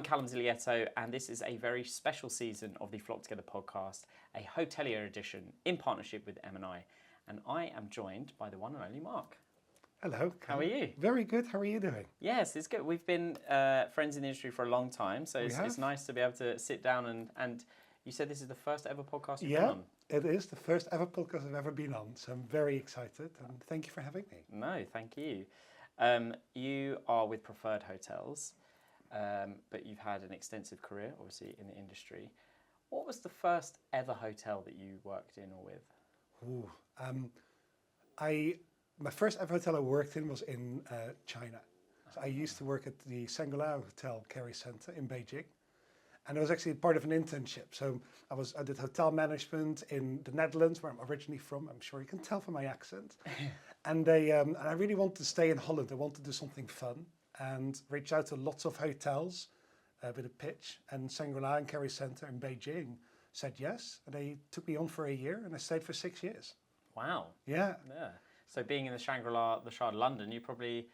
Callum Zilietto, and this is a very special season of the Flock Together podcast, a hotelier edition in partnership with M&I. And I am joined by the one and only Mark. Hello. How are you? Very good. How are you doing? Yes, it's good. We've been friends in the industry for a long time, so it's nice to be able to sit down and you said this is the first ever podcast you've been on. It is the first ever podcast I've ever been on, so I'm very excited, and thank you for having me. No, thank you. You are with Preferred Hotels, but you've had an extensive career, obviously, in the industry. What was the first ever hotel that you worked in or with? My first ever hotel I worked in was in China. So I used to work at the Shangri-La Hotel Kerry Center in Beijing. And it was actually part of an internship. So I did hotel management in the Netherlands, where I'm originally from. I'm sure you can tell from my accent. And I really wanted to stay in Holland. I wanted to do something fun and reach out to lots of hotels with a pitch. And Shangri-La and Kerry Center in Beijing said yes. And they took me on for a year, and I stayed for 6 years. Wow. Yeah. So being in the Shangri-La, the Shard of London, you probably...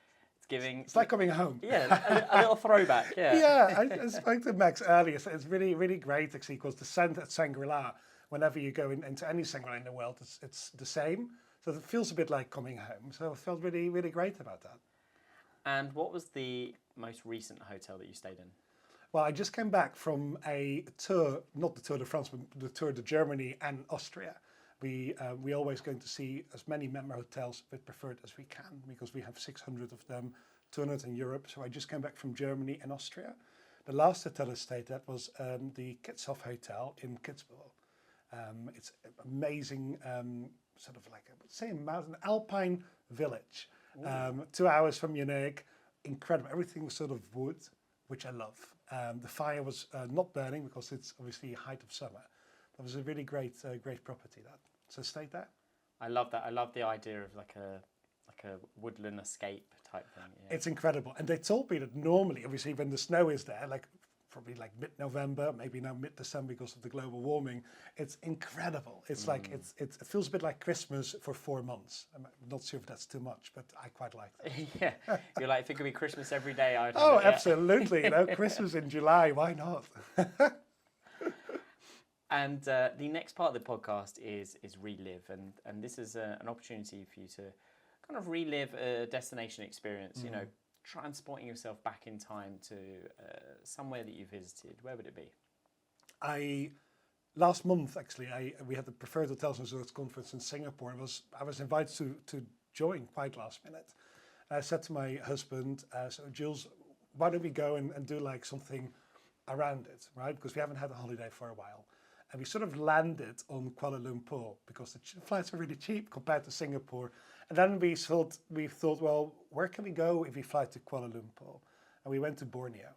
It's like coming home. Yeah, a little throwback, yeah. Yeah, I spoke to Max earlier, so it's really, really great actually, because the scent at Shangri-La, whenever you go into any Shangri-La in the world, it's the same. So it feels a bit like coming home. So I felt really, really great about that. And what was the most recent hotel that you stayed in? Well, I just came back from a tour, not the Tour de France, but the Tour de Germany and Austria. We always going to see as many member hotels with Preferred as we can, because we have 600 of them, 200 in Europe. So I just came back from Germany and Austria. The last hotel I stayed at was the Kitzhof Hotel in Kitzbühel. It's amazing, sort of like, I would say, an alpine village, 2 hours from Munich. Incredible. Everything was sort of wood, which I love. The fire was not burning because it's obviously height of summer. That was a really great property. So stayed there. I love that. I love the idea of like a woodland escape type thing. Yeah. It's incredible. And they told me that normally, obviously, when the snow is there, like probably like mid-November, maybe now mid-December because of the global warming, it's incredible. It's like it feels a bit like Christmas for 4 months. I'm not sure if that's too much, but I quite like that. Yeah, you're like, if it could be Christmas every day, I'd. Oh, absolutely. Christmas in July, why not? And the next part of the podcast is relive, and this is an opportunity for you to kind of relive a destination experience. You know, transporting yourself back in time to somewhere that you visited. Where would it be? Last month actually, we had the Preferred Hotels and Resorts conference in Singapore. I was invited to join quite last minute. And I said to my husband, "So Jules, why don't we go and do like something around it, right? Because we haven't had a holiday for a while." And we sort of landed on Kuala Lumpur because the flights are really cheap compared to Singapore. And then we thought, well, where can we go if we fly to Kuala Lumpur? And we went to Borneo.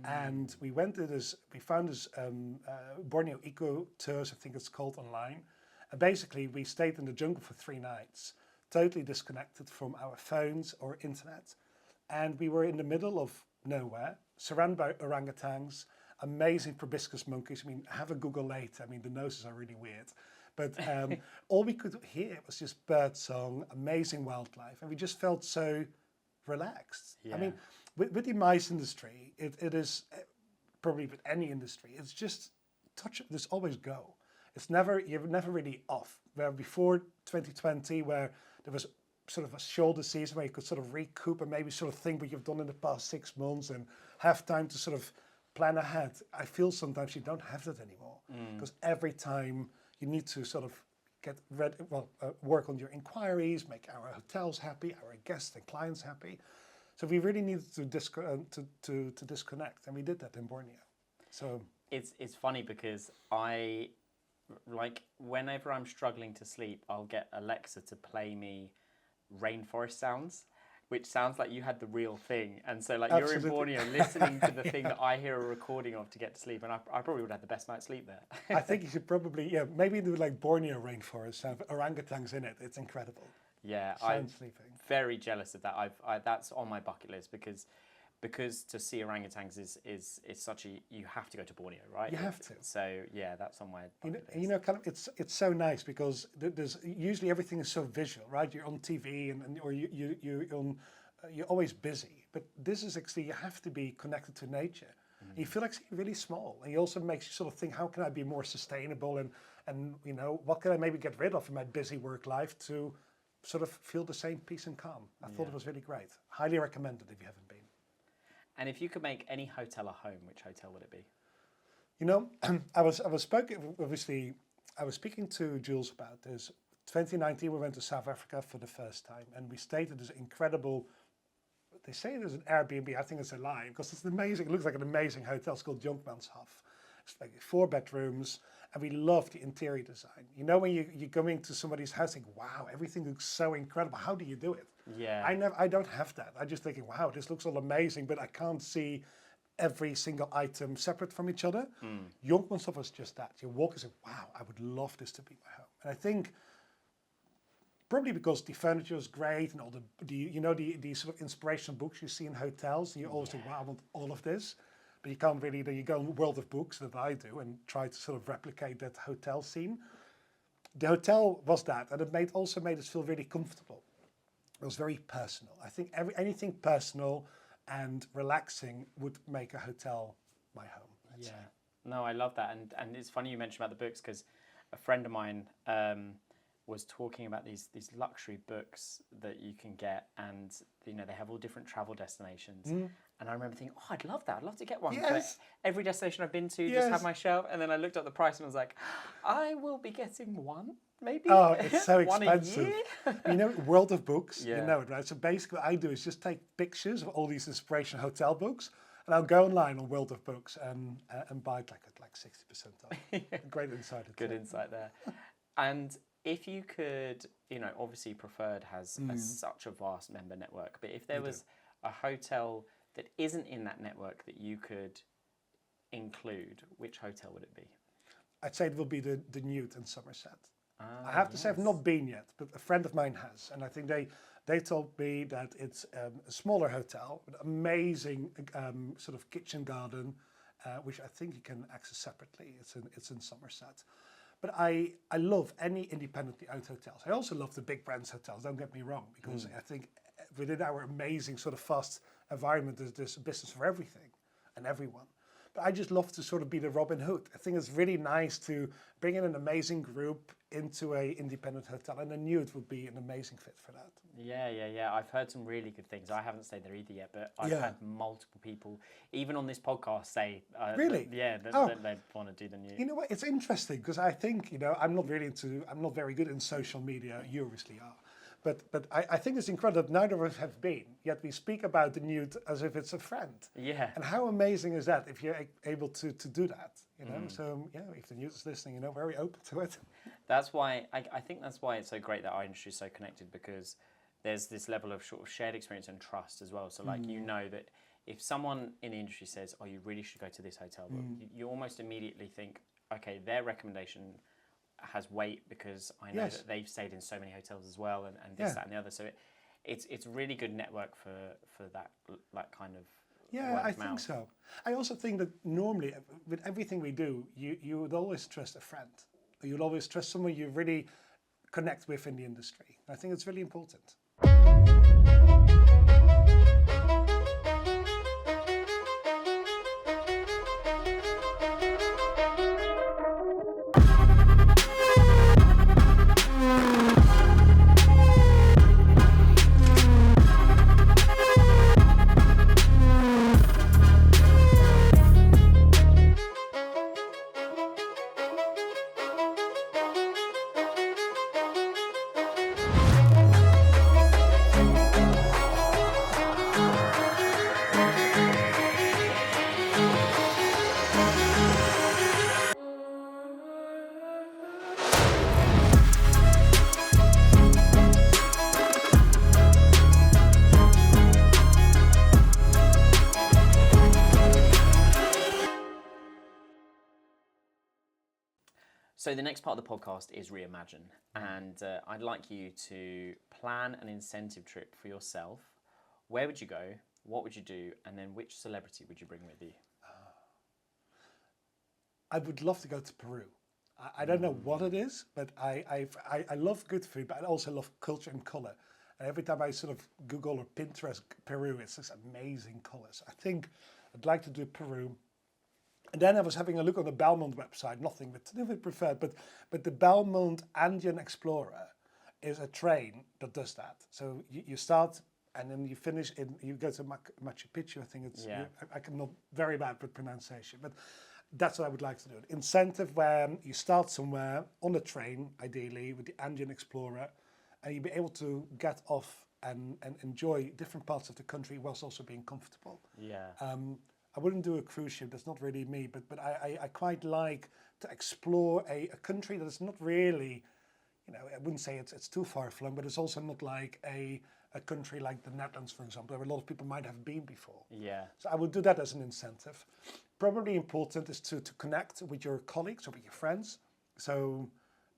And we found this Borneo Eco Tours, I think it's called, online. And basically we stayed in the jungle for 3 nights, totally disconnected from our phones or internet. And we were in the middle of nowhere, surrounded by orangutans, amazing proboscis monkeys. I mean, have a Google later. I mean, the noses are really weird. But all we could hear was just bird song, amazing wildlife. And we just felt so relaxed. Yeah. I mean, with the MICE industry, it is probably with any industry, it's just there's always go. You're never really off. Where before 2020, where there was sort of a shoulder season where you could sort of recoup and maybe sort of think what you've done in the past 6 months and have time to sort of plan ahead. I feel sometimes you don't have that anymore, because every time you need to sort of get ready, work on your inquiries, make our hotels happy, our guests and clients happy. So we really needed to disconnect, and we did that in Borneo. So it's funny because whenever I'm struggling to sleep, I'll get Alexa to play me rainforest sounds, which sounds like you had the real thing. And so like Absolutely. You're in Borneo listening to the thing that I hear a recording of to get to sleep. And I probably would have the best night's sleep there. I think you should probably, maybe do like Borneo rainforest, have orangutans in it. It's incredible. Yeah, I'm very jealous of that. That's on my bucket list because to see orangutans is such you have to go to Borneo, right? You have to. So yeah, that's on my bucket list. You know, kind of it's so nice because there's usually everything is so visual, right? You're on TV or you're always busy, but this is actually, you have to be connected to nature. You feel actually really small. And he also makes you sort of think, how can I be more sustainable and what can I maybe get rid of in my busy work life to sort of feel the same peace and calm. I thought it was really great. Highly recommended if you haven't been. And if you could make any hotel a home, which hotel would it be? I was speaking to Jules about this. 2019, we went to South Africa for the first time, and we stayed at this incredible. They say there's an Airbnb. I think it's a lie because it's amazing. It looks like an amazing hotel. It's called Jonkmanshof. It's like 4 bedrooms, and we love the interior design. When you go into somebody's house, think, wow, everything looks so incredible. How do you do it? Yeah. I don't have that. I'm just thinking, wow, this looks all amazing, but I can't see every single item separate from each other. Jonkmanshof was just that. You walk and say, wow, I would love this to be my home. And I think probably because the furniture is great and all the sort of inspirational books you see in hotels, and you always think, wow, I want all of this. But you can't really, you go in the world of books that I do and try to sort of replicate that hotel scene. The hotel was that, and it also made us feel really comfortable. It was very personal. I think anything personal and relaxing would make a hotel my home. I'd say. No, I love that. And it's funny you mentioned about the books because a friend of mine was talking about these luxury books that you can get, and they have all different travel destinations. And I remember thinking, oh, I'd love that. I'd love to get one. Yes. Every destination I've been to, Yes. just have my shelf. And then I looked up the price and was like, I will be getting one, maybe. Oh, it's so one expensive. a year. World of Books, Yeah. you know it, right? So basically what I do is just take pictures of all these inspirational hotel books, and I'll go online on World of Books and buy it like 60% off. Great insight. Good insight there. And if you could, obviously Preferred has such a vast member network, but if there was a hotel that isn't in that network that you could include, which hotel would it be? I'd say it will be the Newt in Somerset. I have to say I've not been yet, but a friend of mine has, and I think they told me that it's a smaller hotel with amazing sort of kitchen garden, which I think you can access separately. It's in Somerset. But I love any independently owned hotels. I also love the big brands hotels, don't get me wrong, because I think within our amazing sort of fast environment, there's a business for everything and everyone. But I just love to sort of be the Robin Hood. I think it's really nice to bring in an amazing group into a independent hotel, and I knew it would be an amazing fit for that. Yeah. I've heard some really good things. I haven't stayed there either yet, but I've had multiple people, even on this podcast, say really, that they want to do the Newt. You know what? It's interesting because I think I'm not very good in social media. You obviously are. But I think it's incredible that neither of us have been, yet we speak about the Newt as if it's a friend. Yeah. And how amazing is that if you're able to do that, So, if the Newt is listening, very open to it. That's why, I think that's why it's so great that our industry is so connected, because there's this level of sort of shared experience and trust as well. So that if someone in the industry says, oh, you really should go to this hotel, you almost immediately think, okay, their recommendation has weight because I know that they've stayed in so many hotels as well, and this, that, and the other. So it's really good network for that kind of Yeah, I think so. I also think that normally with everything we do, you would always trust a friend. You'd always trust someone you really connect with in the industry. I think it's really important. So the next part of the podcast is Reimagine, and I'd like you to plan an incentive trip for yourself. Where would you go? What would you do? And then which celebrity would you bring with you? I would love to go to Peru. I don't know what it is, but I love good food, but I also love culture and colour. And every time I sort of Google or Pinterest Peru, it's just amazing colours. I think I'd like to do Peru. And then I was having a look on the Belmont website, nothing with preferred, but the Belmont Andean Explorer is a train that does that. So you start and then you finish you go to Machu Picchu. I think it's, I'm not very bad with pronunciation, but that's what I would like to do. An incentive where you start somewhere on a train, ideally with the Andean Explorer, and you'll be able to get off and enjoy different parts of the country whilst also being comfortable. Yeah. I wouldn't do a cruise ship, that's not really me, but I quite like to explore a country that is not really, I wouldn't say it's too far flung, but it's also not like a country like the Netherlands, for example, where a lot of people might have been before. Yeah. So I would do that as an incentive. Probably important is to connect with your colleagues or with your friends. So,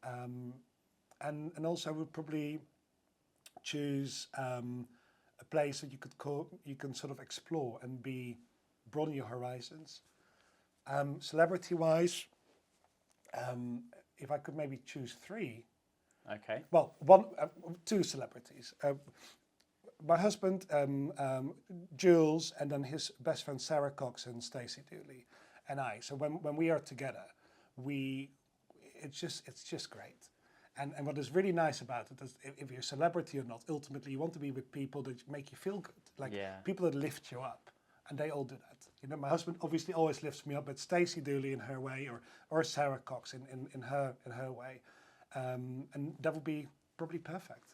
and also I would probably choose a place that you can sort of explore and broaden your horizons. Celebrity-wise, if I could maybe choose three. Okay. Well, two celebrities. My husband, Jules, and then his best friend Sara and Stacey Dooley, and I. So when we are together, it's just great. And what is really nice about it is if you're a celebrity or not, ultimately you want to be with people that make you feel good, like people that lift you up, and they all do that. My husband obviously always lifts me up, but Stacey Dooley in her way, or Sara Cox in her way, and that would be probably perfect.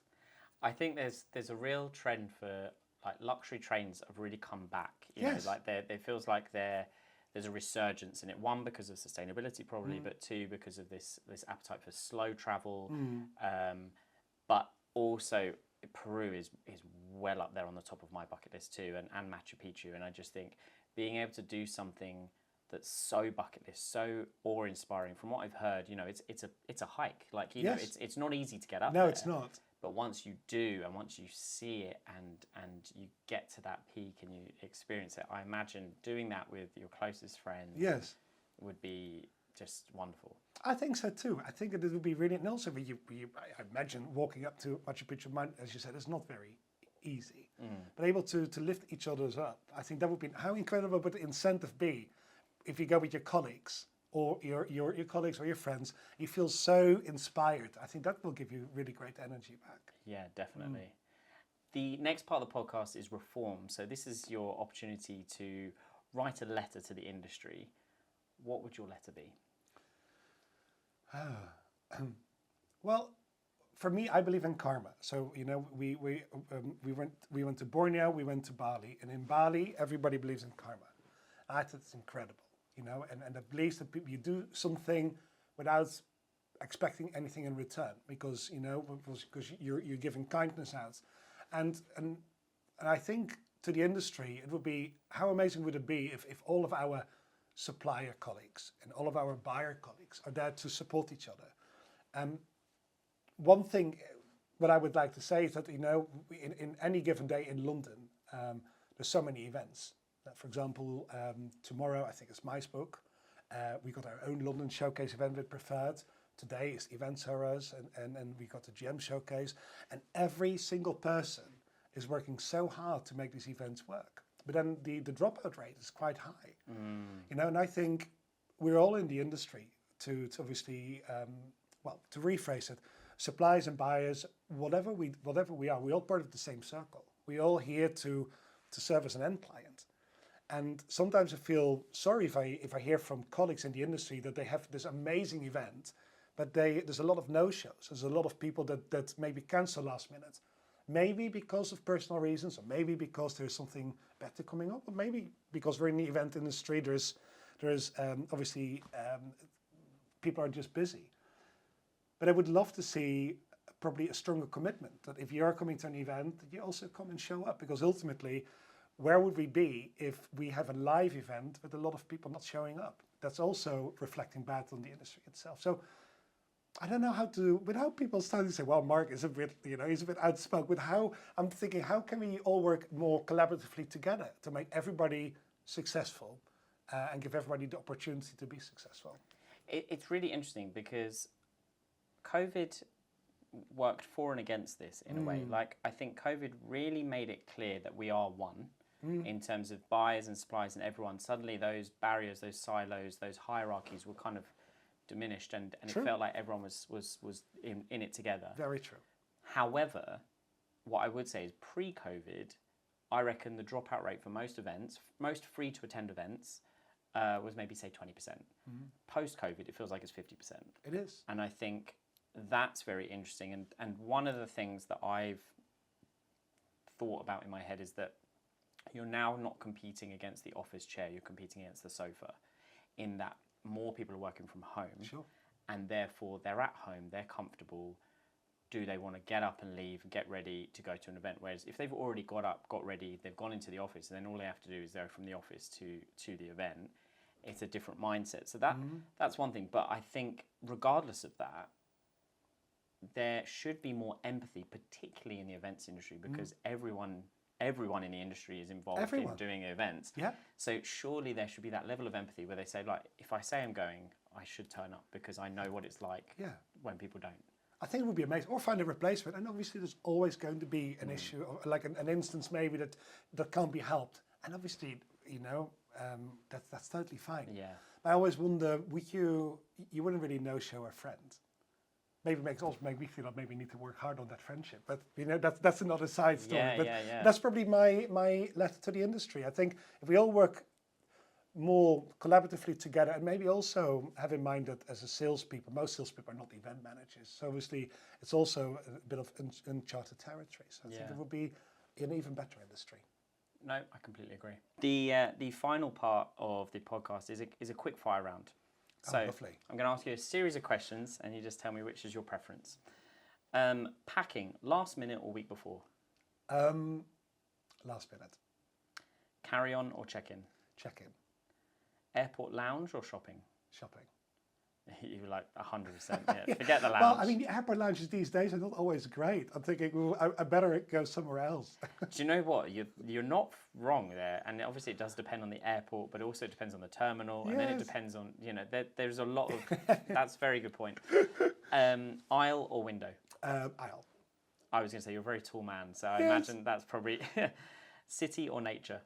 I think there's a real trend for like luxury trains that have really come back. You Yes. know, like it feels like there's a resurgence in it. One, because of sustainability probably, but two, because of this appetite for slow travel. But also Peru is well up there on the top of my bucket list too, and Machu Picchu. And I just think being able to do something that's so bucket list, so awe-inspiring. From what I've heard, it's a hike. Like it's not easy to get up. No, there. it's not. But once you do, and once you see it, and you get to that peak and you experience it, I imagine doing that with your closest friends would be just wonderful. I think so too. I think it would be really, and also I imagine walking up to Machu Picchu, as you said, is not very easy. But able to lift each other's up, I think that would be, how incredible would the incentive be if you go with your colleagues or your colleagues or your friends, you feel so inspired. I think that will give you really great energy back. Yeah, definitely. The next part of the podcast is reform. So this is your opportunity to write a letter to the industry. What would your letter be? Well, for me, I believe in karma. So we went to Borneo, we went to Bali, and in Bali, everybody believes in karma. I think it's incredible. And it believes that you do something without expecting anything in return, because you're giving kindness out, and I think to the industry it would be, how amazing would it be if all of our supplier colleagues and all of our buyer colleagues are there to support each other. One thing what I would like to say is that in any given day in London, there's so many events. For example, tomorrow I think it's Mice Book. We got our own London Showcase event with Preferred. Today is Events Heroes, and we got the GM Showcase. And every single person is working so hard to make these events work. But then the dropout rate is quite high. And I think we're all in the industry to obviously, to rephrase it, suppliers and buyers, whatever we are, we're all part of the same circle. We're all here to serve as an end client. And sometimes I feel sorry if I hear from colleagues in the industry that they have this amazing event, but there's a lot of no-shows. There's a lot of people that maybe cancel last minute. Maybe because of personal reasons, or maybe because there's something better coming up, or maybe because we're in the event industry, there's obviously people are just busy. But I would love to see probably a stronger commitment that if you are coming to an event, that you also come and show up, because ultimately, where would we be if we have a live event with a lot of people not showing up? That's also reflecting bad on the industry itself. So I don't know how people start to say, well, Mark is a bit, he's a bit outspoken, but I'm thinking, how can we all work more collaboratively together to make everybody successful and give everybody the opportunity to be successful? It's really interesting because COVID worked for and against this in a way. Like, I think COVID really made it clear that we are one. in terms of buyers and suppliers and everyone. Suddenly those barriers, those silos, those hierarchies were kind of diminished, and it felt like everyone was in it together. Very true. However, what I would say is pre-COVID, I reckon the dropout rate for most events, most free to attend events, was maybe say 20%. Post-COVID, it feels like it's 50%. It is. And I think that's very interesting. And one of the things that I've thought about in my head is that you're now not competing against the office chair, you're competing against the sofa, in that more people are working from home. Sure. And therefore they're at home, they're comfortable. Do they want to get up and leave and get ready to go to an event? Whereas if they've already got up, got ready, they've gone into the office, and then all they have to do is go from the office to the event, it's a different mindset. So that's one thing. But I think regardless of that, there should be more empathy, particularly in the events industry, because everyone in the industry is involved in doing events. Yeah. So surely there should be that level of empathy where they say, like, if I say I'm going, I should turn up because I know what it's like when people don't. I think it would be amazing, or find a replacement. And obviously, there's always going to be an issue, or like an instance maybe that can't be helped. And obviously, that's totally fine. Yeah. I always wonder, you wouldn't really no-show a friend. Maybe make me feel like maybe need to work hard on that friendship. But that's another side story. Yeah. That's probably my letter to the industry. I think if we all work more collaboratively together, and maybe also have in mind that as a salespeople, most salespeople are not event managers. So obviously, it's also a bit of uncharted territory. So I think it would be an even better industry. No, I completely agree. The final part of the podcast is a quick fire round. So lovely. I'm going to ask you a series of questions, and you just tell me which is your preference. Packing, last minute or week before? Last minute. Carry on or check in? Check in. Airport lounge or shopping? Shopping. You were like 100%. Yeah. Forget the lounge. Well, I mean, the airport lounges these days are not always great. I'm thinking, well, I better go somewhere else. Do you know what? You're not wrong there. And obviously it does depend on the airport, but it also depends on the terminal. And then it depends on, there's a lot of, that's a very good point. Aisle or window? Aisle. I was going to say, you're a very tall man. So I imagine that's probably city or nature?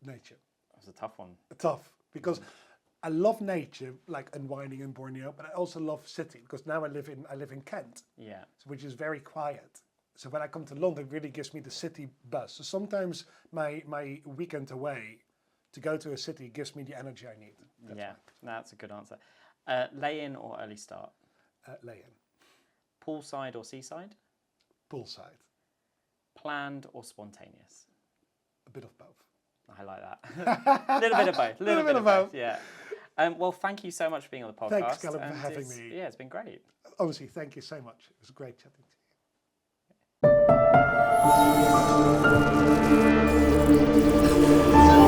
Nature. That was a tough one. Tough, because I love nature, like unwinding in Borneo, but I also love city because now I live in Kent, which is very quiet. So when I come to London, it really gives me the city buzz. So sometimes my weekend away to go to a city gives me the energy I need. That's a good answer. Lay-in or early start? Lay-in. Poolside or seaside? Poolside. Planned or spontaneous? A bit of both. I like that. A little bit of both. A little bit of both. Yeah. Well, thank you so much for being on the podcast. Thanks, Callum, for having me. Yeah, it's been great. Honestly, thank you so much. It was great chatting to you.